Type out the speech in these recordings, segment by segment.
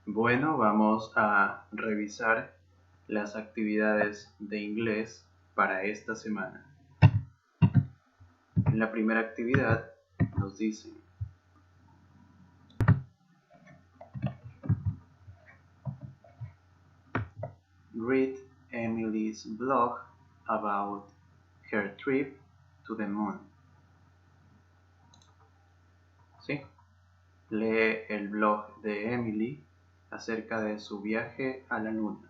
Bueno, vamos a revisar las actividades de inglés para esta semana. En la primera actividad nos dicen: read Emily's blog about her trip to the moon. ¿Sí? Lee el blog de Emily acerca de su viaje a la luna.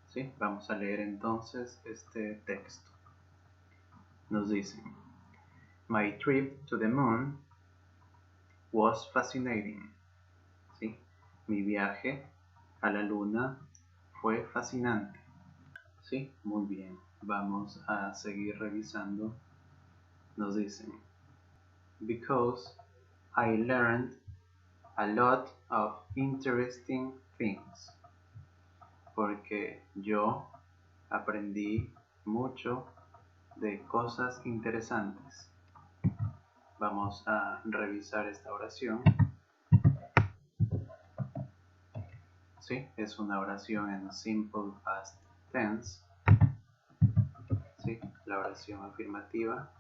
¿Sí? Vamos a leer entonces este texto. Nos dicen: My trip to the moon was fascinating. ¿Sí? Mi viaje a la luna fue fascinante. ¿Sí? Muy bien. Vamos a seguir revisando. Nos dicen: Because I learned a lot of interesting things. Porque yo aprendí mucho de cosas interesantes. Vamos a revisar esta oración. ¿Sí? Es una oración en simple past tense. ¿Sí? La oración afirmativa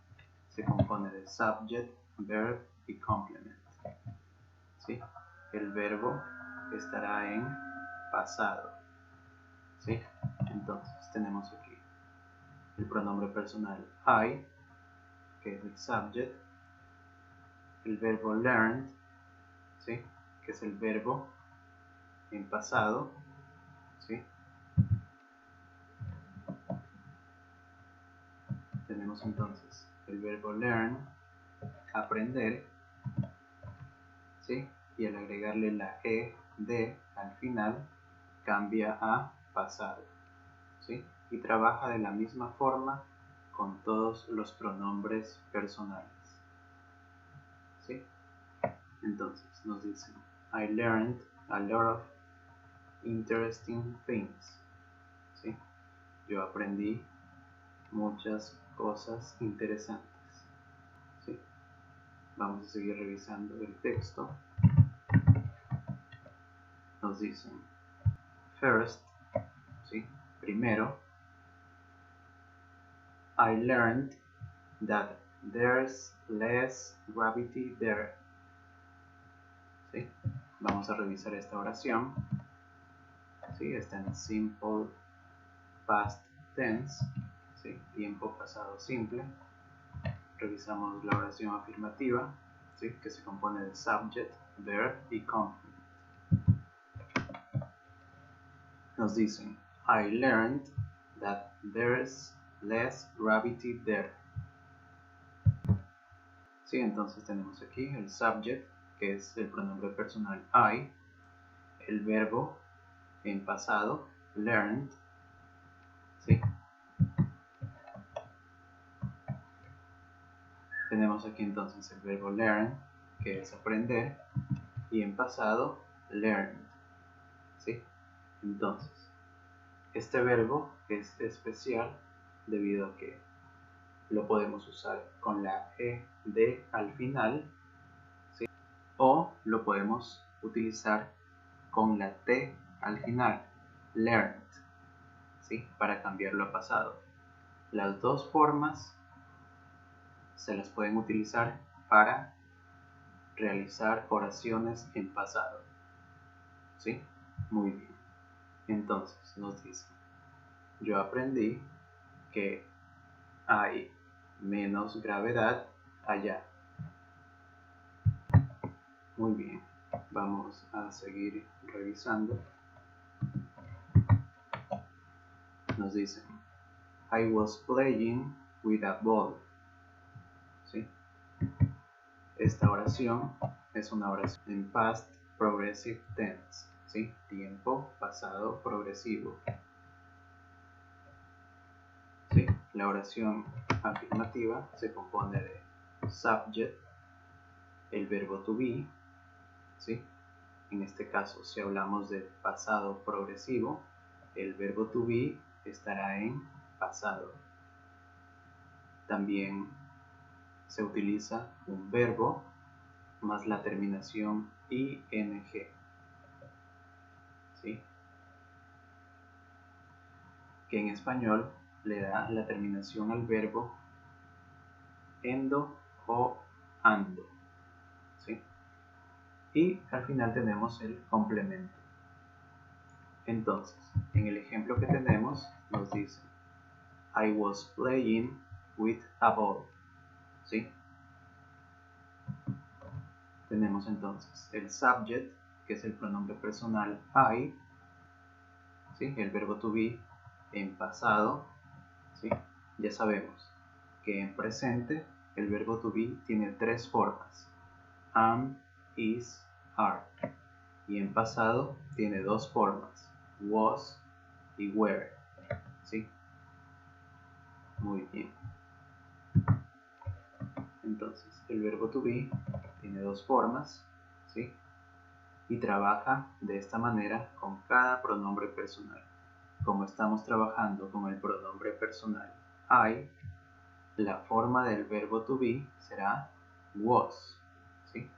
se compone de subject, verb y complement. ¿Sí? El verbo estará en pasado. ¿Sí? Entonces tenemos aquí el pronombre personal I, que es el subject, el verbo learned, ¿sí? Que es el verbo en pasado, ¿sí? Tenemos entonces el verbo learn, aprender, ¿sí? Y al agregarle la de al final cambia a pasado, ¿sí? Y trabaja de la misma forma con todos los pronombres personales, ¿sí? Entonces nos dicen: I learned a lot of interesting things. ¿Sí? Yo aprendí muchas cosas interesantes. ¿Sí? Vamos a seguir revisando el texto. Nos dicen: First, ¿sí? Primero, I learned that there's less gravity there. ¿Sí? Vamos a revisar esta oración. ¿Sí? Está en simple past tense, ¿sí? Tiempo pasado simple. Revisamos la oración afirmativa, ¿sí? Que se compone de subject, verb y complement. Nos dicen: I learned that there's less gravity there. ¿Sí? Entonces tenemos aquí el subject, que es el pronombre personal I, el verbo en pasado, learned, ¿sí? Tenemos aquí entonces el verbo learn, que es aprender, y en pasado, learned, ¿sí? Entonces, este verbo es especial debido a que lo podemos usar con la de al final, ¿sí? O lo podemos utilizar con la t al final, learned, ¿sí? Para cambiarlo a pasado. Las dos formas se las pueden utilizar para realizar oraciones en pasado, ¿sí? Muy bien. Entonces nos dice: yo aprendí que hay menos gravedad allá. Muy bien. Vamos a seguir revisando. Nos dicen: I was playing with a ball. ¿Sí? Esta oración es una oración en past progressive tense, ¿sí? Tiempo pasado progresivo. ¿Sí? La oración afirmativa se compone de subject, el verbo to be, ¿sí? En este caso, si hablamos de pasado progresivo, el verbo to be estará en pasado. También se utiliza un verbo más la terminación ing. que en español le da la terminación al verbo endo o ando, ¿sí? Y al final tenemos el complemento. Entonces, en el ejemplo que tenemos nos dice I was playing with a ball, ¿sí? Tenemos entonces el subject, que es el pronombre personal I, ¿sí? El verbo to be en pasado, ¿sí? Ya sabemos que en presente el verbo to be tiene tres formas, am, is, are, y en pasado tiene dos formas, was y were, ¿sí? Muy bien. Entonces, el verbo to be tiene dos formas, ¿sí? Y trabaja de esta manera con cada pronombre personal. Como estamos trabajando con el pronombre personal I, la forma del verbo to be será was, ¿sí?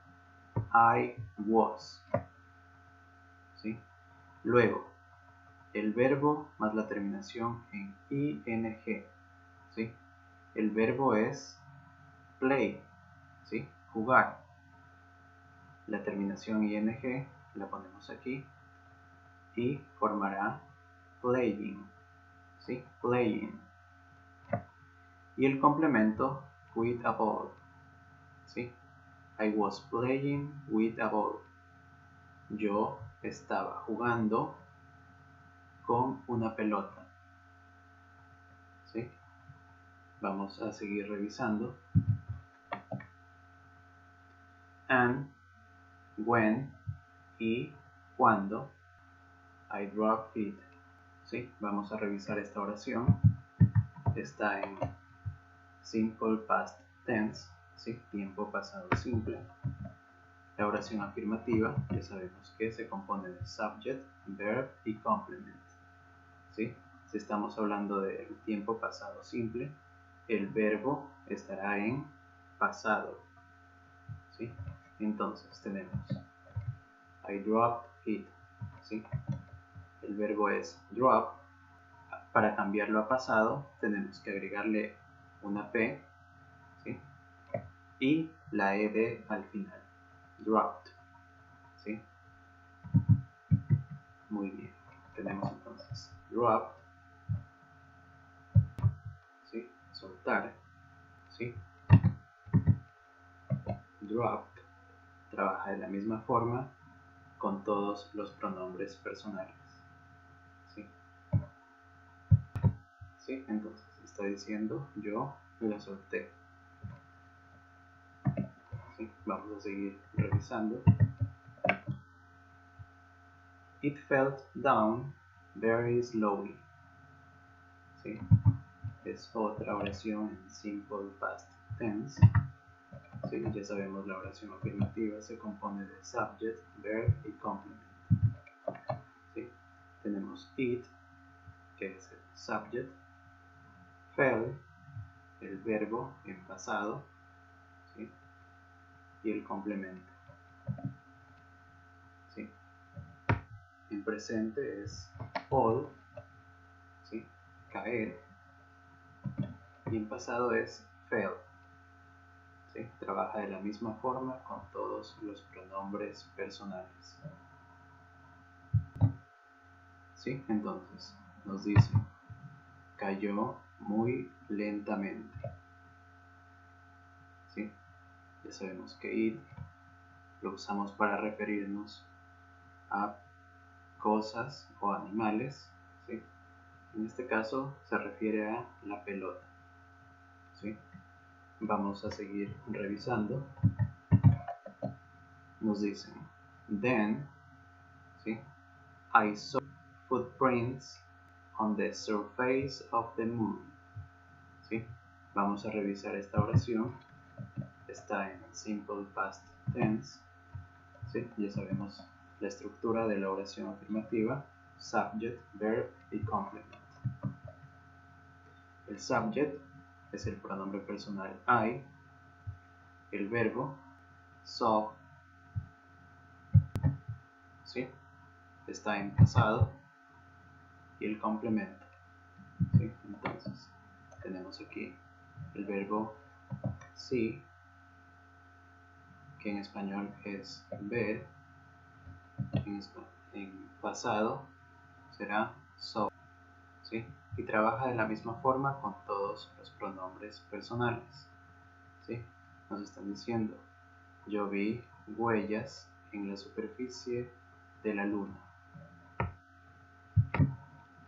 I was, ¿sí? Luego, el verbo más la terminación en ing, ¿sí? El verbo es play, ¿sí? Jugar. La terminación ing la ponemos aquí y formará playing, ¿sí? Playing. Y el complemento with a ball, ¿sí? I was playing with a ball. Yo estaba jugando con una pelota, ¿sí? Vamos a seguir revisando. And, when y cuando I dropped it, ¿sí? Vamos a revisar esta oración. Está en simple past tense, ¿sí? Tiempo pasado simple. La oración afirmativa, ya sabemos que se compone de subject, verb y complement, ¿sí? Si estamos hablando del tiempo pasado simple, el verbo estará en pasado, ¿sí? Entonces tenemos I dropped it, ¿sí? El verbo es drop. Para cambiarlo a pasado tenemos que agregarle una P, ¿sí? Y la ed al final, dropped, ¿sí? Muy bien, tenemos entonces drop, ¿sí? Soltar, ¿sí? Dropped trabaja de la misma forma con todos los pronombres personales, ¿sí? ¿Sí? Entonces está diciendo yo la solté, ¿sí? Vamos a seguir revisando. It fell down very slowly, ¿sí? Es otra oración en simple past tense, ¿sí? Ya sabemos la oración afirmativa se compone de subject, verb y complement, ¿sí? Tenemos it, que es el subject, fell, el verbo en pasado, ¿sí? Y el complemento, ¿sí? En presente es fall, ¿sí? Caer, y en pasado es fell, ¿sí? Trabaja de la misma forma con todos los pronombres personales, ¿sí? Entonces nos dice cayó muy lentamente, ¿sí? Ya sabemos que ir lo usamos para referirnos a cosas o animales, ¿sí? En este caso se refiere a la pelota, ¿sí? Vamos a seguir revisando. Nos dicen then, ¿sí? I saw footprints on the surface of the moon, ¿sí? Vamos a revisar esta oración. Está en simple past tense, ¿sí? Ya sabemos la estructura de la oración afirmativa, subject, verb y complement. El subject es el pronombre personal I, el verbo saw, ¿sí? Está en pasado, y el complemento ¿sí? Entonces tenemos aquí el verbo see, que en español es ver, en pasado será saw, ¿sí? Y trabaja de la misma forma con todos los pronombres personales, ¿sí? Nos están diciendo: yo vi huellas en la superficie de la luna.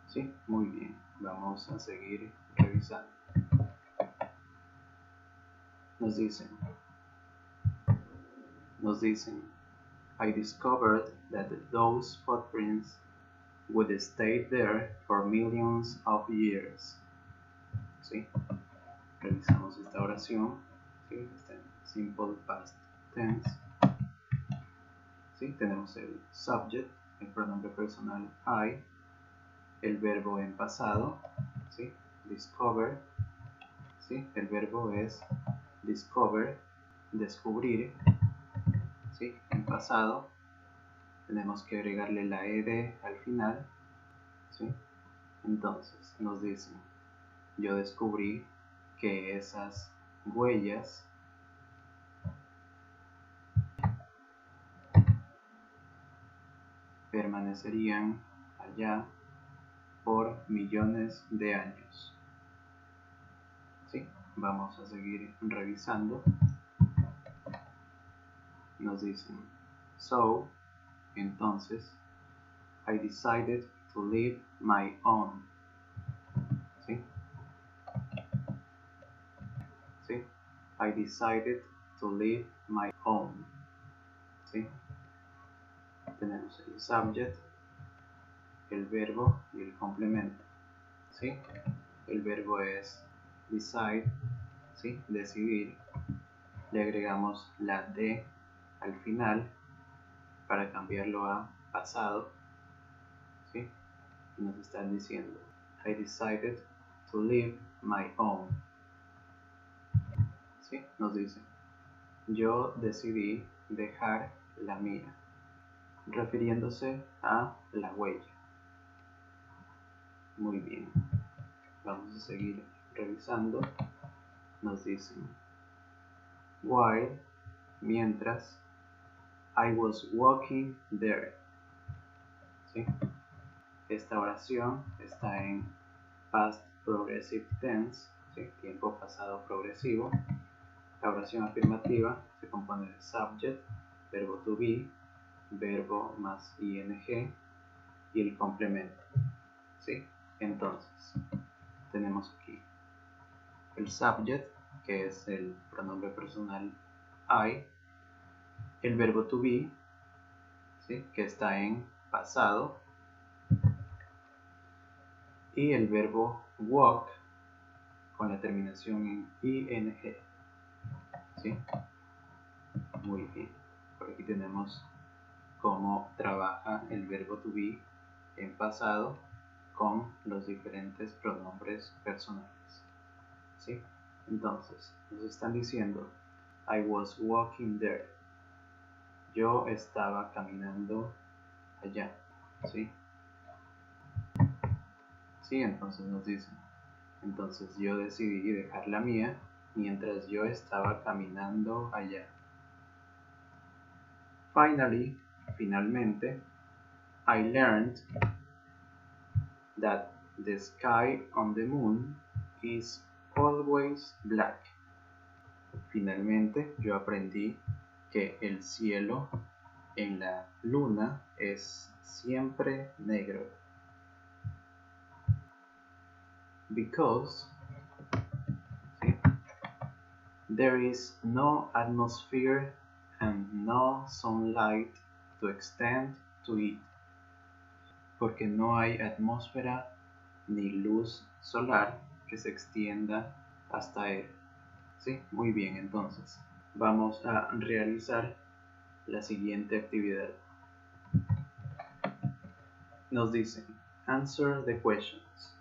Sí, muy bien. Vamos a seguir revisando. Nos dicen, I discovered that those footprints would stay there for millions of years. ¿Sí? Revisamos esta oración. ¿Sí? Está en simple past tense. ¿Sí? Tenemos el subject, el pronombre personal I, el verbo en pasado, ¿sí? Discover, ¿sí? El verbo es discover, descubrir, ¿sí? En pasado tenemos que agregarle la ed al final, ¿sí? Entonces nos dicen, yo descubrí que esas huellas permanecerían allá por millones de años. ¿Sí? Vamos a seguir revisando. Nos dicen, so, entonces, I decided to live my own. ¿Sí? ¿Sí? I decided to live my own. ¿Sí? Tenemos el subject, el verbo y el complemento. ¿Sí? El verbo es decide, ¿sí? Decidir. Le agregamos la D al final para cambiarlo a pasado, ¿sí? Y nos están diciendo, I decided to live my own. ¿Sí? Nos dice, yo decidí dejar la mía, refiriéndose a la huella. Muy bien, vamos a seguir revisando. Nos dicen, while, mientras, I was walking there. ¿Sí? Esta oración está en past progressive tense, ¿sí? Tiempo pasado progresivo. La oración afirmativa se compone de subject, verbo to be, verbo más ing y el complemento, ¿sí? Entonces, tenemos aquí el subject, que es el pronombre personal I, el verbo to be, ¿sí? Que está en pasado, y el verbo walk con la terminación en ing, ¿sí? Muy bien. Por aquí tenemos cómo trabaja el verbo to be en pasado con los diferentes pronombres personales, ¿sí? Entonces, nos están diciendo, I was walking there. Yo estaba caminando allá, ¿sí? Sí, entonces nos dicen, entonces yo decidí dejar la mía mientras yo estaba caminando allá. Finalmente, I learned that the sky on the moon is always black. Finalmente, yo aprendí que el cielo en la luna es siempre negro. Because, ¿sí? There is no atmosphere and no sunlight to extend to it. Porque no hay atmósfera ni luz solar que se extienda hasta él. ¿Sí? Muy bien, entonces vamos a realizar la siguiente actividad. Nos dicen, answer the questions.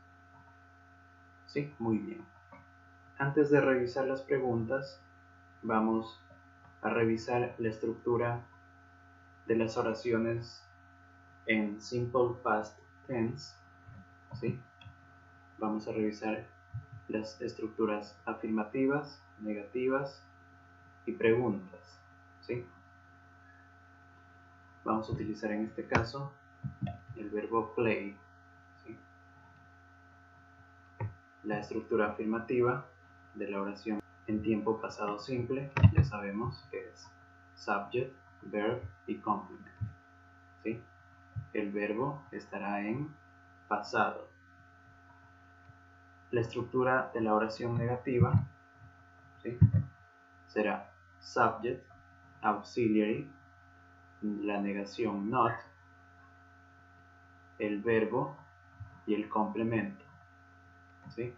Sí, muy bien. Antes de revisar las preguntas, vamos a revisar la estructura de las oraciones en simple past tense, ¿sí? vamos a revisar las estructuras afirmativas, negativas y preguntas, ¿sí? Vamos a utilizar en este caso el verbo play, ¿sí? La estructura afirmativa de la oración en tiempo pasado simple, ya sabemos que es subject, verb y complement, ¿sí? El verbo estará en pasado. La estructura de la oración negativa, ¿sí? Será subject, auxiliary, la negación not, el verbo y el complemento, ¿sí?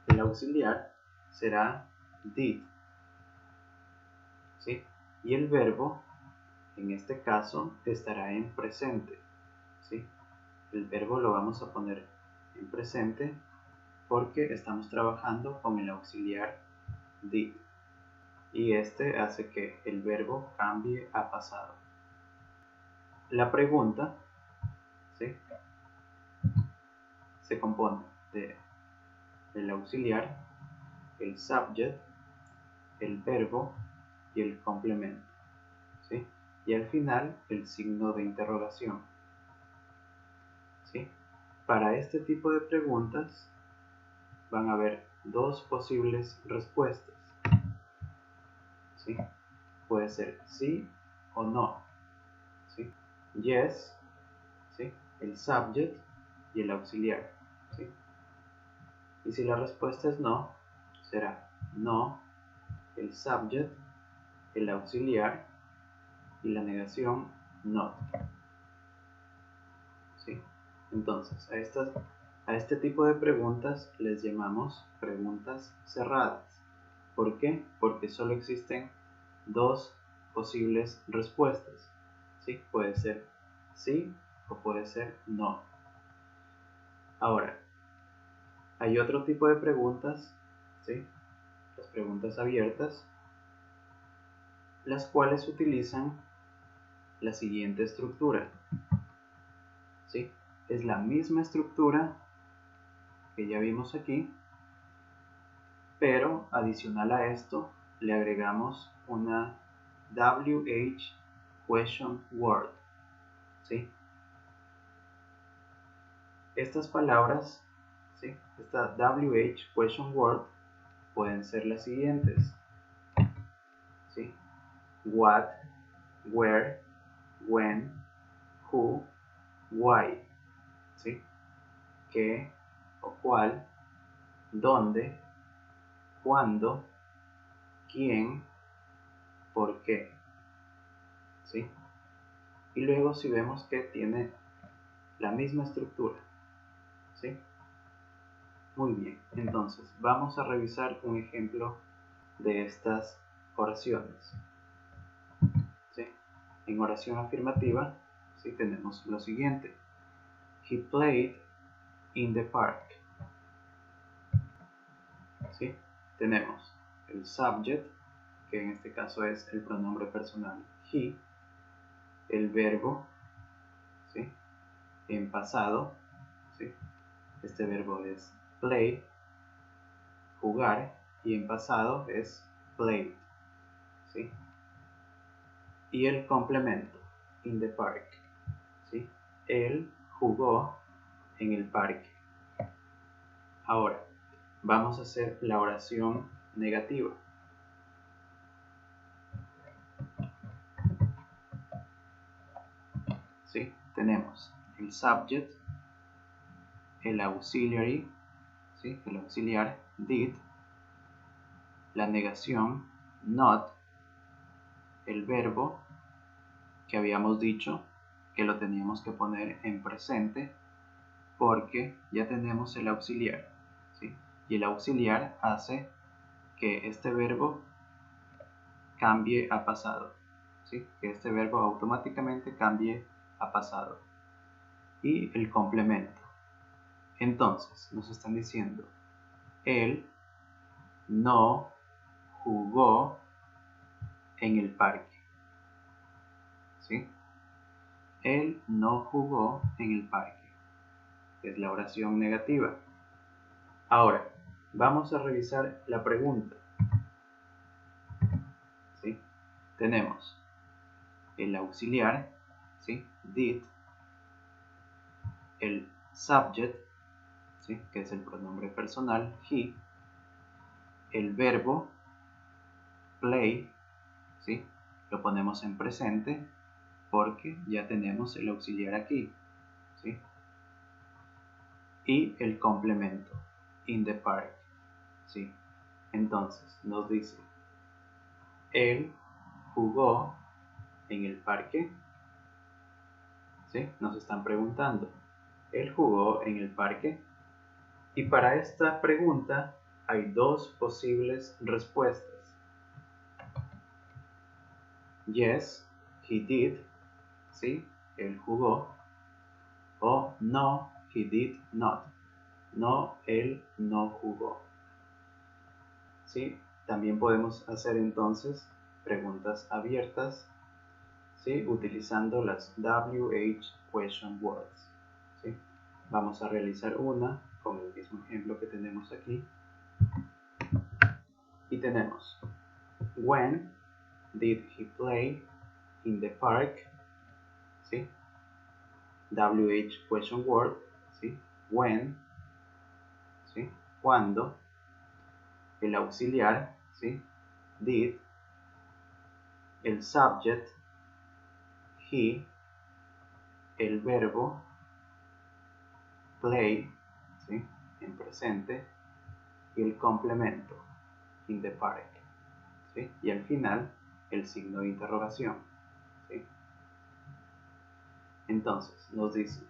El auxiliar será did, ¿sí? Y el verbo, en este caso, estará en presente, ¿sí? El verbo lo vamos a poner en presente porque estamos trabajando con el auxiliar did. Y este hace que el verbo cambie a pasado. La pregunta, ¿sí? Se compone del auxiliar, el subject, el verbo y el complemento, ¿sí? Y al final el signo de interrogación, ¿sí? Para este tipo de preguntas van a haber dos posibles respuestas, ¿sí? Puede ser sí o no, ¿sí? Yes, ¿sí? El subject y el auxiliar, ¿sí? Y si la respuesta es no, será no, el subject, el auxiliar y la negación not, ¿sí? Entonces, a este tipo de preguntas les llamamos preguntas cerradas. ¿Por qué? Porque solo existen dos posibles respuestas, ¿sí? Puede ser sí o puede ser no. Ahora, hay otro tipo de preguntas, ¿sí? Las preguntas abiertas, las cuales utilizan la siguiente estructura, ¿sí? Es la misma estructura que ya vimos aquí, pero adicional a esto le agregamos una WH question word, ¿sí? Estas palabras, ¿sí? Esta WH question word pueden ser las siguientes, ¿sí? What, where, when, who, why, ¿sí? ¿Qué o cuál, dónde, cuándo, quién, por qué, ¿sí? Y luego si vemos que tiene la misma estructura, ¿sí? Muy bien, entonces vamos a revisar un ejemplo de estas oraciones, ¿sí? En oración afirmativa, ¿sí? Tenemos lo siguiente: He played in the park, ¿sí? Tenemos el subject, que en este caso es el pronombre personal he, el verbo, ¿sí? En pasado, ¿sí? Este verbo es play, jugar, y en pasado es played, ¿sí? Y el complemento, in the park, ¿sí? Él jugó en el parque. Ahora, vamos a hacer la oración negativa. ¿Sí? Tenemos el subject, el auxiliary, ¿sí? El auxiliar did, la negación not, el verbo que habíamos dicho que lo teníamos que poner en presente porque ya tenemos el auxiliar, ¿sí? Y el auxiliar hace que este verbo cambie a pasado, ¿sí? Que este verbo automáticamente cambie a pasado. Y el complemento. Entonces, nos están diciendo, él no jugó en el parque, ¿sí? Él no jugó en el parque. Es la oración negativa. Ahora, vamos a revisar la pregunta. ¿Sí? Tenemos el auxiliar, ¿sí? Did, el subject, ¿sí? Que es el pronombre personal, he, el verbo play, ¿sí? Lo ponemos en presente porque ya tenemos el auxiliar aquí, ¿sí? Y el complemento, in the park, ¿sí? Entonces nos dice, él jugó en el parque, ¿sí? Nos están preguntando, él jugó en el parque. Y para esta pregunta hay dos posibles respuestas. Yes, he did, ¿sí? Él jugó. O no, he did not. No, él no jugó. ¿Sí? También podemos hacer entonces preguntas abiertas, ¿sí? Utilizando las WH question words, ¿sí? Vamos a realizar una con el mismo ejemplo que tenemos aquí. Y tenemos, when did he play in the park? ¿Sí? WH question word, ¿sí? When, ¿sí? Cuando, el auxiliar, ¿sí? Did, el subject, he, el verbo, play, ¿sí? En presente, y el complemento, in the park, ¿sí? Y al final, el signo de interrogación, ¿sí? Entonces, nos dice,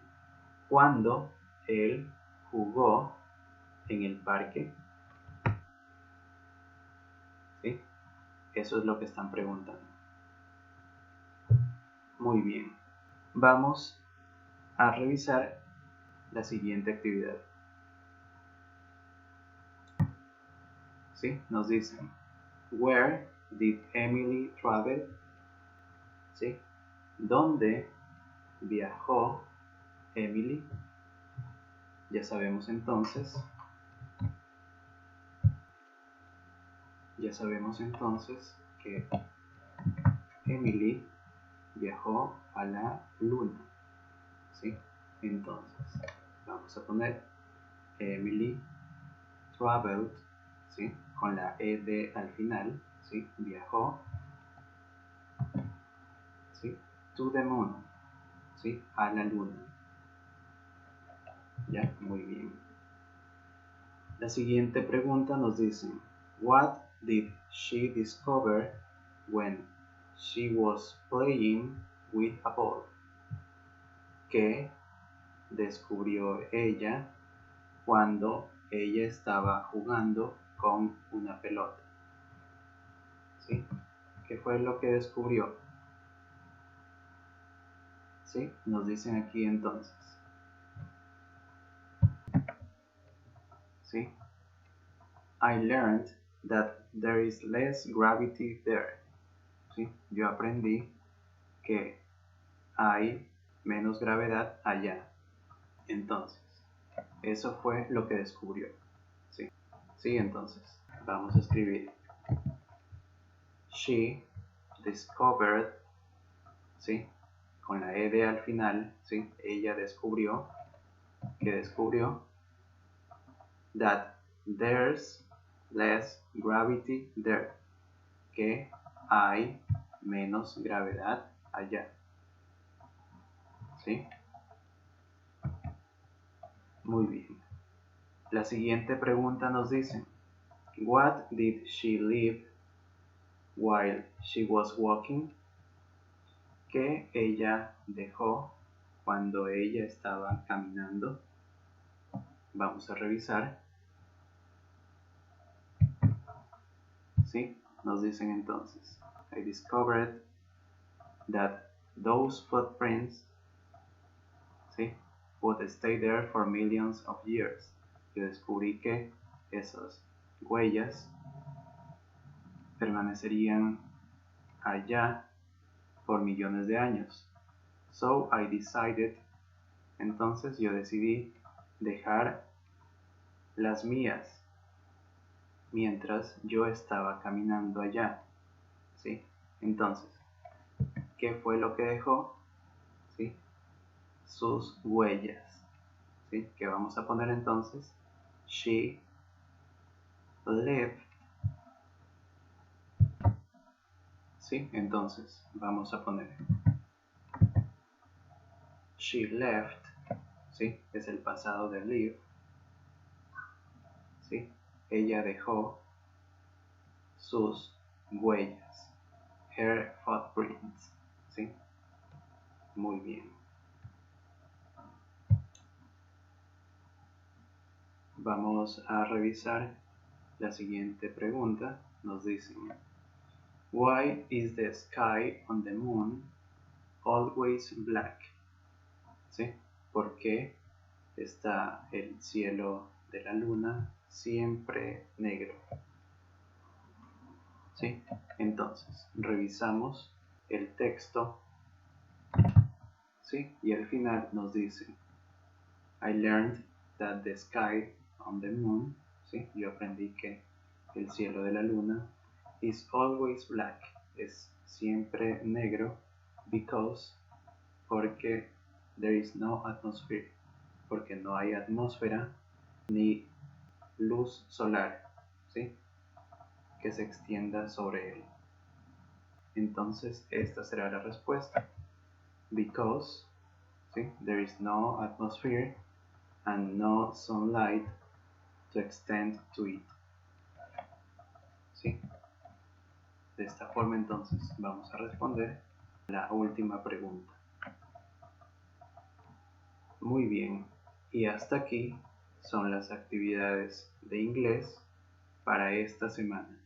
¿cuándo él jugó en el parque? ¿Sí? Eso es lo que están preguntando. Muy bien. Vamos a revisar la siguiente actividad. ¿Sí? Nos dicen, where did Emily travel? ¿Sí? ¿Dónde viajó Emily? Ya sabemos entonces que Emily viajó a la luna, ¿sí? Entonces, vamos a poner Emily traveled, ¿sí? Con la ed al final, ¿sí? Viajó, ¿sí? To the moon, ¿sí? A la luna. Ya, muy bien. La siguiente pregunta nos dice, what did she discover when she was playing with a ball? ¿Qué descubrió ella cuando ella estaba jugando con una pelota? ¿Sí? ¿Qué fue lo que descubrió? ¿Sí? Nos dicen aquí entonces. ¿Sí? I learned that there is less gravity there. ¿Sí? Yo aprendí que hay menos gravedad allá. Entonces, eso fue lo que descubrió. ¿Sí? ¿Sí? Entonces, vamos a escribir. She discovered, ¿sí? Con la ed al final, ¿sí? Ella descubrió, que descubrió, that there's less gravity there, que hay menos gravedad allá, ¿sí? Muy bien. La siguiente pregunta nos dice, what did she leave while she was walking? ¿Qué ella dejó cuando ella estaba caminando? Vamos a revisar. ¿Sí? Nos dicen entonces, I discovered that those footprints, ¿sí? Would stay there for millions of years. Yo descubrí que esas huellas permanecerían allá por millones de años. So I decided, entonces yo decidí dejar las mías, mientras yo estaba caminando allá, ¿sí? Entonces, ¿qué fue lo que dejó? ¿Sí? Sus huellas, ¿sí? Que vamos a poner entonces, she left, ¿sí? Entonces, vamos a poner, she left, ¿sí? Es el pasado de leave, ¿sí? Ella dejó sus huellas, her footprints, ¿sí? Muy bien. Vamos a revisar la siguiente pregunta. Nos dicen, why is the sky on the moon always black? ¿Sí? ¿Por qué está el cielo de la luna siempre negro? ¿Sí? Entonces, revisamos el texto, ¿sí? Y al final nos dice, I learned that the sky on the moon, ¿sí? Yo aprendí que el cielo de la luna is always black, es siempre negro, because, porque there is no atmosphere, porque no hay atmósfera ni luz solar, ¿sí? Que se extienda sobre él. Entonces esta será la respuesta, because, ¿sí? There is no atmosphere and no sunlight to extend to it, ¿sí? De esta forma entonces vamos a responder la última pregunta. Muy bien, y hasta aquí son las actividades de inglés para esta semana.